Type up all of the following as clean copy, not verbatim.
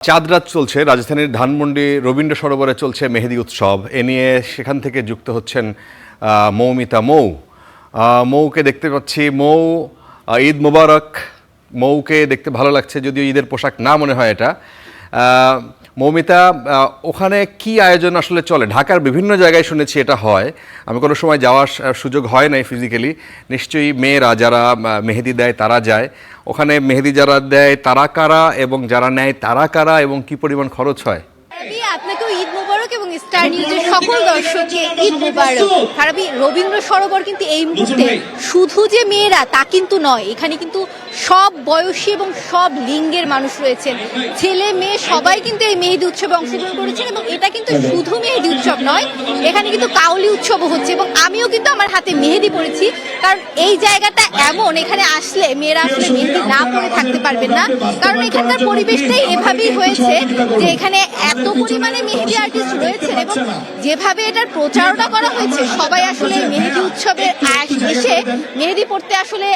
চাঁদ রাত চলছে রাজধানীর ধানমন্ডি রবীন্দ্র সরোবরে চলছে মেহেদি উৎসব। এ নিয়ে সেখান থেকে যুক্ত হচ্ছেন মৌমিতা। মৌকে দেখতে পাচ্ছি। ঈদ মোবারক। মৌকে দেখতে ভালো লাগছে, যদিও ঈদের পোশাক না মনে হয় এটা। মৌমিতা, ওখানে কি আয়োজন আসলে চলে? ঢাকার বিভিন্ন জায়গায় শুনেছি এটা হয়, আমি কোনো সময় যাওয়ার সুযোগ হয় নাই ফিজিক্যালি। নিশ্চয়ই মেয়েরা যারা মেহেদি দেয় তারা যায় ওখানে। মেহেদি যারা দেয় তারা কারা এবং যারা নেয় তারা কারা এবং কি পরিমাণ খরচ হয়? আপনাকেও ঈদ মোবারক এবং স্টার নিউজের সকল দর্শককে ঈদ মোবারক। ফারাবি, রবীন্দ্র সরোবর কিন্তু এই মুহূর্তে শুধু যে মেয়েরা তা কিন্তু নয়, এখানে কিন্তু সব বয়সী এবং সব লিঙ্গের মানুষ রয়েছেন। ছেলে মেয়ে সবাই কিন্তু এই মেহেদি উৎসবে অংশগ্রহণ করেছেন এবং এটা কিন্তু শুধু মেহেদি উৎসব নয়, এখানে কিন্তু কাউলি উৎসবও হচ্ছে এবং আমিও কিন্তু আমার হাতে মেহেদি পরেছি। কারণ এই জায়গাটা এমন, এখানে আসলে মেয়েরা আসলে মেহেদি না পরে থাকতে পারবেন না, কারণ এখানকার পরিবেশটাই এভাবেই হয়েছে যে এখানে এত পরিমাণে মেহেদি আর্টিস্ট রয়েছেন এবং যেভাবে এটার প্রচারণা করা হয়েছে, সবাই আসলে মেহেদি উৎসবে এসে মেহেদি পড়তে আসলে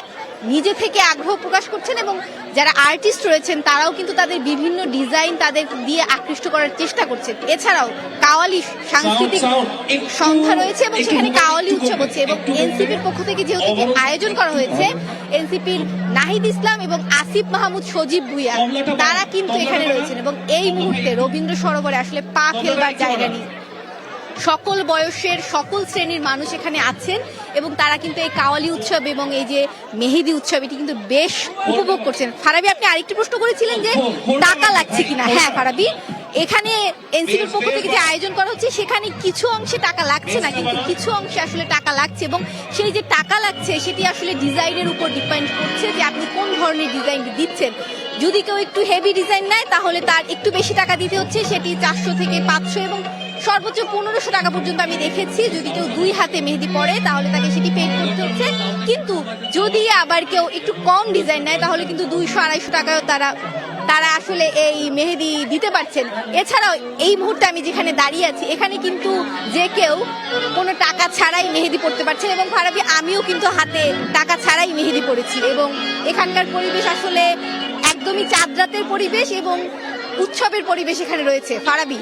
নিজে থেকে আগ্রহ প্রকাশ করছেন এবং যারা আর্টিস্ট রয়েছেন তারাও কিন্তু তাদের বিভিন্ন ডিজাইন তাদের দিয়ে আকৃষ্ট করার চেষ্টা করছেন। এছাড়াও কাওয়ালি সাংস্কৃতিক সন্ধ্যা রয়েছে এবং সেখানে কাওয়ালি উৎসব হচ্ছে এবং এনসিপির পক্ষ থেকে যেহেতু আয়োজন করা হয়েছে, এনসিপির নাহিদ ইসলাম এবং আসিফ মাহমুদ সজীব ভুইয়া তারা কিন্তু এখানে রয়েছেন এবং এই মুহূর্তে রবীন্দ্র সরোবরে আসলে পা ফেলবার জায়গা নেই। সকল বয়সের সকল শ্রেণীর মানুষ এখানে আছেন এবং তারা কিন্তু এই কাওয়ালি উৎসব এবং এই যে মেহেদি উৎসব এটি কিন্তু বেশ উপভোগ করছেন। ফারাবি, আপনি আরেকটি প্রশ্ন করেছিলেন যে টাকা লাগছে কিনা। হ্যাঁ ফারাবি, এখানে এনসিপির পক্ষ থেকে যে আয়োজন করা হচ্ছে সেখানে কিছু অংশে টাকা লাগছে না, কিন্তু কিছু অংশে আসলে টাকা লাগছে এবং সেই যে টাকা লাগছে সেটি আসলে ডিজাইনের উপর ডিপেন্ড করছে যে আপনি কোন ধরনের ডিজাইন দিচ্ছেন। যদি কেউ একটু হেভি ডিজাইন নেয় তাহলে তার একটু বেশি টাকা দিতে হচ্ছে, সেটি 400 থেকে 500 এবং সর্বোচ্চ 1500 টাকা পর্যন্ত আমি দেখেছি। যদি কেউ 2 হাতে মেহেদি পরে তাহলে তাকে সেটি পেড করতে হচ্ছে, কিন্তু যদি আবার কেউ একটু কম ডিজাইন নেয় তাহলে কিন্তু 200-250 টাকাও তারা আসলে এই মেহেদি দিতে পারছেন। এছাড়াও এই মুহূর্তে আমি যেখানে দাঁড়িয়ে আছি এখানে কিন্তু যে কেউ কোনো টাকা ছাড়াই মেহেদি পড়তে পারছেন এবং ফারাবি, আমিও কিন্তু হাতে টাকা ছাড়াই মেহেদি পড়েছি এবং এখানকার পরিবেশ আসলে একদমই চাঁদ রাতের পরিবেশ এবং উৎসবের পরিবেশ এখানে রয়েছে। ফারাবি।